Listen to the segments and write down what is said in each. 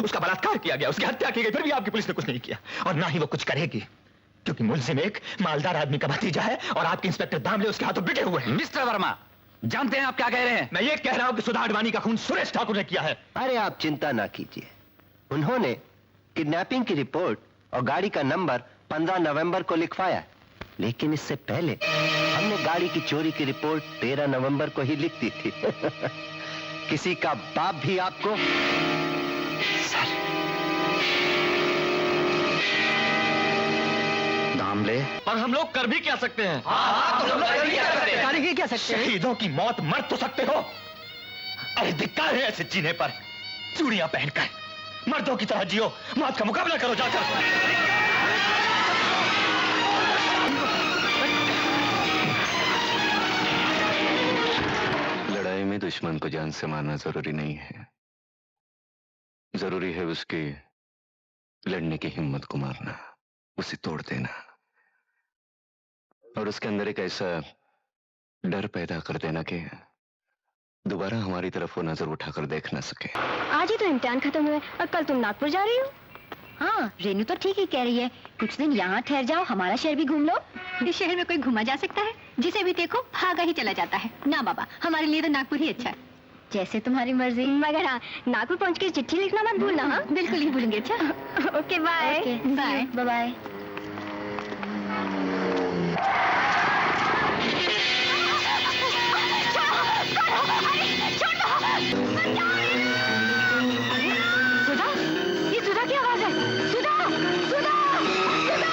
उसका बलात्कार किया गया, उसकी हत्या की गई, फिर भी आपकी पुलिस ने कुछ नहीं किया और ना ही वो कुछ करेगी, क्योंकि मुलजिम एक मालदार आदमी का भतीजा है और आपके इंस्पेक्टर दामले उसके हाथों बिके हुए हैं। मिस्टर वर्मा, जानते हैं आप क्या कह रहे हैं? मैं ये कह रहा हूं कि सुधा अडवाणी का खून सुरेश ठाकुर ने किया है। अरे आप चिंता ना कीजिए, उन्होंने किडनैपिंग की रिपोर्ट और गाड़ी का नंबर 15 नवंबर को लिखवाया, लेकिन इससे पहले हमने गाड़ी की चोरी की रिपोर्ट 13 नवंबर को ही लिख दी थी। किसी का बाप भी आपको सर दामले, और हम लोग कर भी क्या सकते हैं? शहीदों की मौत मर तो सकते हो, अरे धिक्कार है ऐसे जीने पर। चूड़ियां पहनकर मर्दों की तरह जियो, मौत का मुकाबला करो जाकर। लड़ाई में दुश्मन को जान से मारना जरूरी नहीं है, जरूरी है उसकी लड़ने की हिम्मत को मारना, उसे तोड़ देना और उसके अंदर एक ऐसा डर पैदा कर देना कि दोबारा हमारी तरफ वो नजर उठाकर देख ना सके। आज ही तो इम्तिहान खत्म हुए और कल तुम नागपुर जा रही हो। हाँ, रेनू तो ठीक ही कह रही है, कुछ दिन यहाँ ठहर जाओ, हमारा शहर भी घूम लो। इस शहर में कोई घूमा जा सकता है? जिसे भी देखो भागा ही चला जाता है। ना बाबा, हमारे लिए तो नागपुर ही अच्छा है। जैसे तुम्हारी मर्जी। मगर हाँ, नागपुर पहुँच के चिट्ठी लिखना मत भूलना। हाँ बिल्कुल नहीं भूलेंगे। अच्छा okay bye. Bye bye. Sudha, ये सुधा की आवाज है। सुधा, सुधा, सुधा।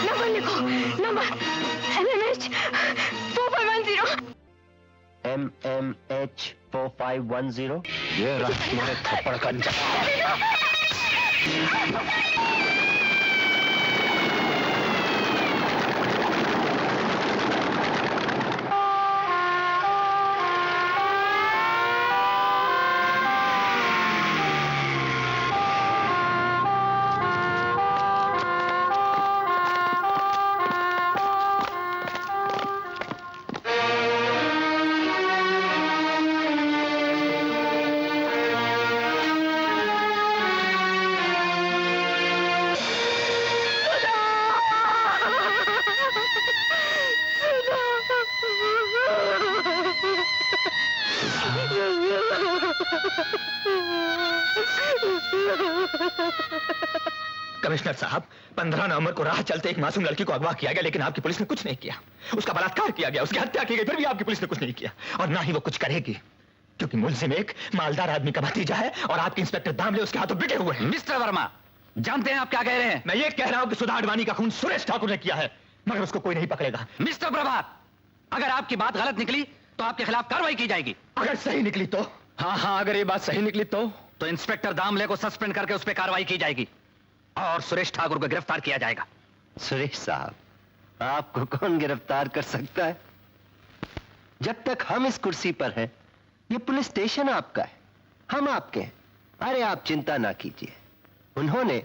नंबर लिखो, नंबर MMH 4510। MMH 4510। ये रहा तुम्हारे थप्पड़ का जवाब। कमिश्नर साहब, 15 नवंबर को राह चलते एक मासूम लड़की को अगवा किया गया, लेकिन आपकी पुलिस ने कुछ नहीं किया। उसका बलात्कार किया गया, उसकी हत्या की गई, फिर भी आपकी पुलिस ने कुछ नहीं किया और ना ही वो कुछ करेगी, क्योंकि मुलजिम एक मालदार आदमी का भतीजा है और आपके इंस्पेक्टर दामले उसके हाथों बिके हुए हैं। मिस्टर वर्मा, जानते हैं आप क्या कह रहे हैं? मैं ये कह रहा हूं कि सुधा अडवाणी का खून सुरेश ठाकुर ने किया है, मगर उसको कोई नहीं पकड़ेगा। मिस्टर प्रभात, अगर आपकी बात गलत निकली तो आपके खिलाफ कार्रवाई की जाएगी। अगर सही निकली तो? हाँ, अगर ये बात सही निकली तो इंस्पेक्टर दामले को सस्पेंड करके उस पर कार्रवाई की जाएगी और सुरेश ठाकुर को गिरफ्तार किया जाएगा। सुरेश साहब, आपको कौन गिरफ्तार कर सकता है? जब तक हम इस कुर्सी पर हैं, ये पुलिस स्टेशन आपका है, हम आपके हैं। अरे आप चिंता ना कीजिए, उन्होंने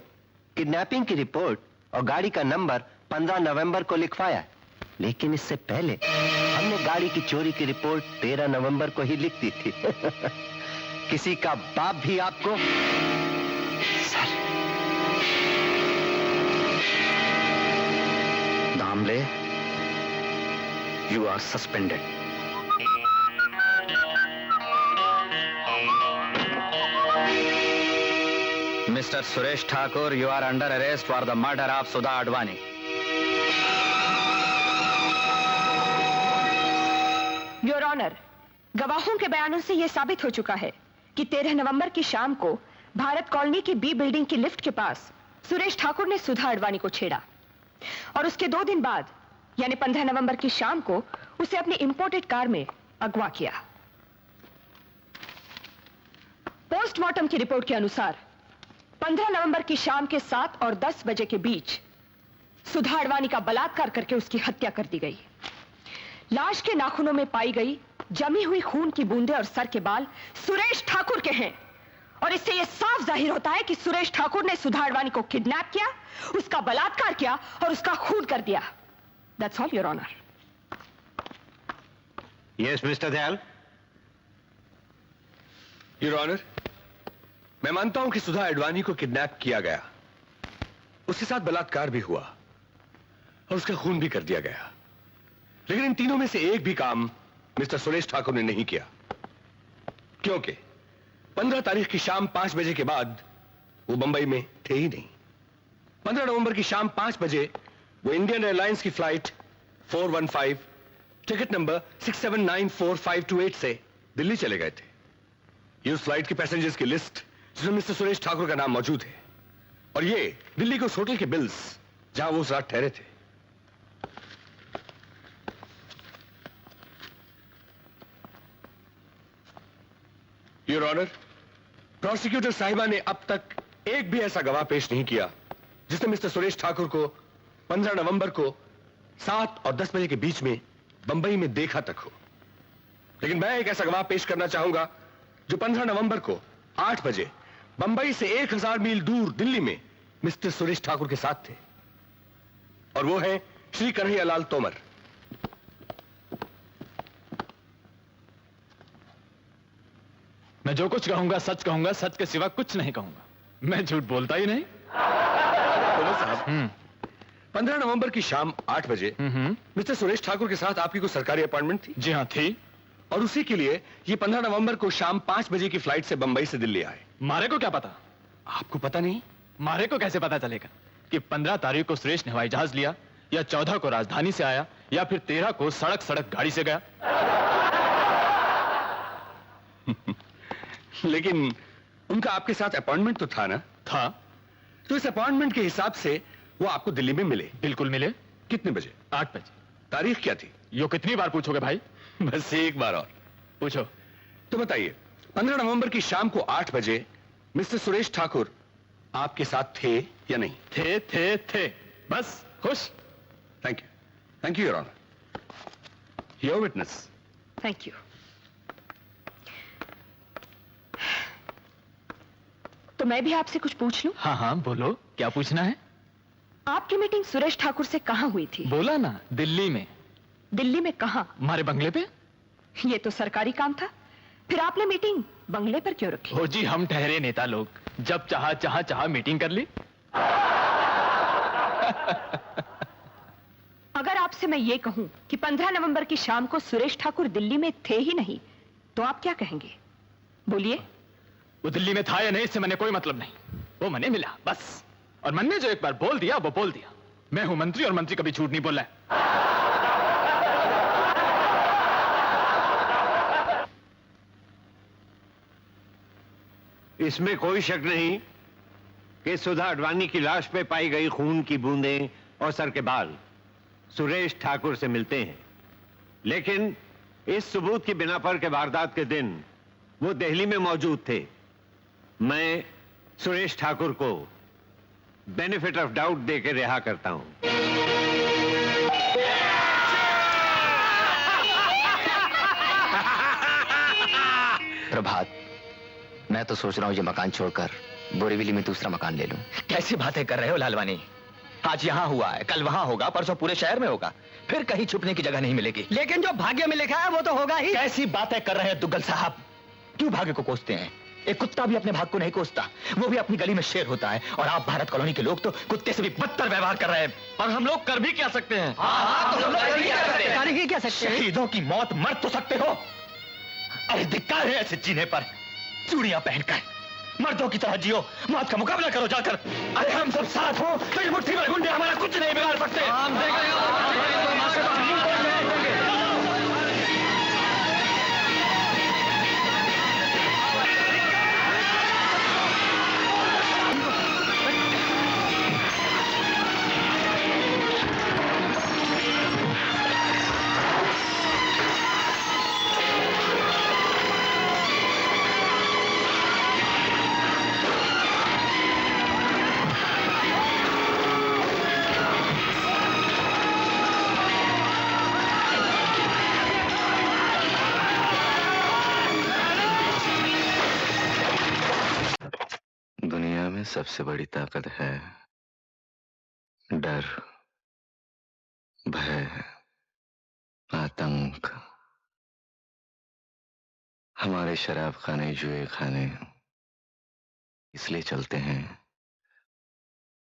किडनैपिंग की रिपोर्ट और गाड़ी का नंबर 15 नवंबर को लिखवाया, लेकिन इससे पहले हमने गाड़ी की चोरी की रिपोर्ट 13 नवंबर को ही लिख दी थी। किसी का बाप भी आपको sir Damle, you are suspended. Mister Suresh Thakur, you are under arrest for the murder of Sudha Advani. Your honour, गवाहों के बयानों से यह साबित हो चुका है कि 13 नवंबर की शाम को भारत कॉलोनी की बी बिल्डिंग की लिफ्ट के पास सुरेश ठाकुर ने सुधा अडवाणी को छेड़ा और उसके 2 दिन बाद यानी 15 नवंबर की शाम को उसे अपनी इंपोर्टेड कार में अगवा किया। पोस्टमार्टम की रिपोर्ट के अनुसार 15 नवंबर की शाम के 7 और 10 बजे के बीच सुधा अडवाणी का बलात्कार करके उसकी हत्या कर दी गई। लाश के नाखूनों में पाई गई जमी हुई खून की बूंदें और सर के बाल सुरेश ठाकुर के हैं और इससे यह साफ जाहिर होता है कि सुरेश ठाकुर ने सुधा अडवाणी को किडनैप किया, उसका बलात्कार किया और उसका खून कर दिया। That's all, Your Honor. Yes mister Dayal, your honour, मैं मानता हूं कि सुधा एडवाणी को किडनैप किया गया, उसके साथ बलात्कार भी हुआ और उसका खून भी कर दिया गया, लेकिन इन तीनों में से एक भी काम मिस्टर सुरेश ठाकुर ने नहीं किया, क्योंकि 15 तारीख की शाम 5 बजे के बाद वो बंबई में थे ही नहीं। 15 नवंबर की शाम 5 बजे वो इंडियन एयरलाइंस की फ्लाइट 415 टिकट नंबर 679458 से दिल्ली चले गए थे। ये उस फ्लाइट के पैसेंजर्स की लिस्ट जिसमें मिस्टर सुरेश ठाकुर का नाम मौजूद है, और ये दिल्ली के उस होटल के बिल्स जहां वो उस रात ठहरे थे। योर ऑनर, प्रोसिक्यूटर साहिबा ने अब तक एक भी ऐसा गवाह पेश नहीं किया जिसने मिस्टर सुरेश ठाकुर को 15 नवंबर को 7 और 10 बजे के बीच में बंबई में देखा तक हो। लेकिन मैं एक ऐसा गवाह पेश करना चाहूंगा जो 15 नवंबर को 8 बजे बंबई से 1000 मील दूर दिल्ली में मिस्टर सुरेश ठाकुर के साथ थे, और वो है श्री कन्हैयालाल तोमर। मैं जो कुछ कहूंगा सच के सिवा कुछ नहीं कहूंगा। मैं झूठ बोलता ही नहीं। तोमर साहब, 15 नवंबर की शाम 8 बजे मिस्टर सुरेश ठाकुर के साथ आपकी कोई सरकारी अपॉइंटमेंट थी? जी हाँ, थी। और उसी के लिए ये 15 नवंबर को शाम 5 बजे की फ्लाइट से बंबई से दिल्ली आए। मारे को क्या पता? आपको पता नहीं? मारे को कैसे पता चलेगा कि 15 तारीख को सुरेश ने हवाई जहाज लिया, या 14 को राजधानी से आया, या फिर 13 को सड़क गाड़ी से गया? लेकिन उनका आपके साथ अपॉइंटमेंट तो था ना? था। तो इस अपॉइंटमेंट के हिसाब से वो आपको दिल्ली में मिले? बिल्कुल मिले। कितने बजे? 8 बजे। तारीख क्या थी? यो कितनी बार पूछोगे भाई? बस एक बार और पूछो। तो बताइए, 15 नवंबर की शाम को 8 बजे मिस्टर सुरेश ठाकुर आपके साथ थे या नहीं? थे। बस खुश। Thank you your honour. Your witness. Thank you. तो मैं भी आपसे कुछ पूछ लूं? हाँ, बोलो, क्या पूछना है? आपकी मीटिंग सुरेश ठाकुर से कहां हुई थी? बोला ना, दिल्ली में। दिल्ली में कहां? हमारे बंगले पे। ये तो सरकारी काम था, फिर आपने मीटिंग बंगले पर क्यों रखी? हो जी, हम ठहरे नेता लोग, जब चाहा मीटिंग कर ली। अगर आपसे मैं ये कहूं कि 15 नवंबर की शाम को सुरेश ठाकुर दिल्ली में थे ही नहीं, तो आप क्या कहेंगे? बोलिए। वो दिल्ली में था या नहीं, इससे मैंने कोई मतलब नहीं। वो मने मिला बस, और मन ने जो एक बार बोल दिया वो बोल दिया। मैं हूं मंत्री, और मंत्री कभी झूठ नहीं बोला है। इसमें कोई शक नहीं कि सुधा अडवाणी की लाश पे पाई गई खून की बूंदें और सर के बाल सुरेश ठाकुर से मिलते हैं, लेकिन इस सबूत की बिना पर के वारदात के दिन वो दिल्ली में मौजूद थे। मैं सुरेश ठाकुर को बेनिफिट ऑफ डाउट देकर रिहा करता हूं। प्रभात, मैं तो सोच रहा हूं ये मकान छोड़कर बोरीवली में दूसरा मकान ले लूं। कैसी बातें कर रहे हो लालवानी? आज यहाँ हुआ है, कल वहां होगा, परसों पूरे शहर में होगा, फिर कहीं छुपने की जगह नहीं मिलेगी। लेकिन जो भाग्य में लिखा है वो तो होगा ही। कैसी बातें कर रहे हैं दुग्गल साहब? क्यों भाग्य को कोसते हैं? एक कुत्ता भी अपने भाग को नहीं कोसता, वो भी अपनी गली में शेर होता है। और आप भारत कॉलोनी के लोग तो कुत्ते से भी बदतर व्यवहार कर रहे हैं। और हम लोग कर भी क्या सकते हैं? शहीदों की मौत मर तो सकते हो। अरे धिक्कार है ऐसे जीने पर। चूड़ियां पहनकर मर्दों की तरह जियो, मौत का मुकाबला करो जाकर। अरे हम सब साथ हो तो ये मुट्ठी भर गुंडे हमारा कुछ नहीं बिगाड़ सकते। दुनिया में सबसे बड़ी ताकत है डर, भय, आतंक। हमारे शराब खाने जुए खाने इसलिए चलते हैं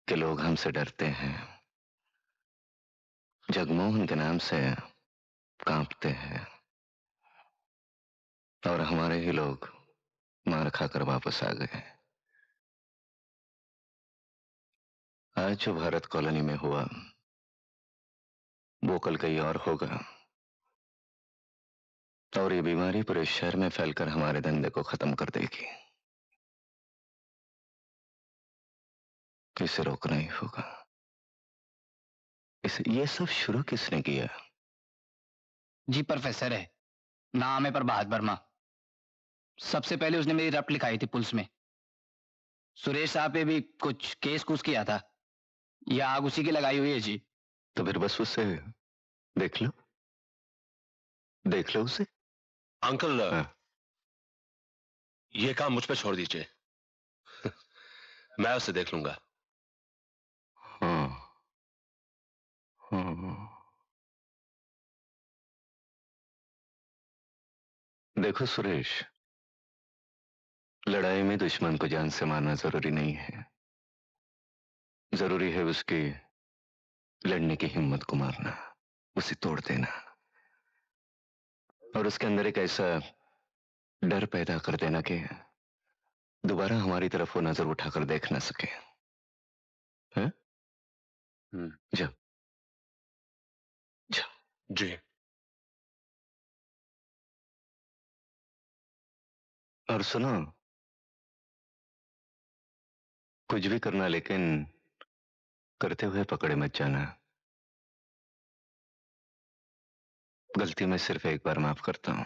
कि लोग हमसे डरते हैं, जगमोहन के नाम से कांपते हैं, और हमारे ही लोग मार खाकर वापस आ गए। आज जो भारत कॉलोनी में हुआ वो कल कहीं और होगा, और ये बीमारी पूरे शहर में फैलकर हमारे धंधे को खत्म कर देगी। इसे रोकना ही होगा। ये सब शुरू किसने किया? जी प्रोफेसर है, नाम है प्रभात वर्मा। सबसे पहले उसने मेरी रप लिखाई थी पुलिस में। सुरेश साहब पे भी कुछ केस कुछ किया था, ये आग उसी की लगाई हुई है जी। तो फिर बस उसे देख लो, देख लो उसे। अंकल, हाँ। ये काम मुझ पे छोड़ दीजिए। मैं उसे देख लूंगा। हाँ, हाँ। देखो सुरेश, लड़ाई में दुश्मन को जान से मारना जरूरी नहीं है, जरूरी है उसकी लड़ने की हिम्मत को मारना, उसे तोड़ देना, और उसके अंदर एक ऐसा डर पैदा कर देना कि दोबारा हमारी तरफ वो नजर उठाकर देख ना सके। हैं? जाओ जाओ। जी। और सुनो, कुछ भी करना लेकिन करते हुए पकड़े मत जाना। गलती मैं सिर्फ एक बार माफ करता हूं।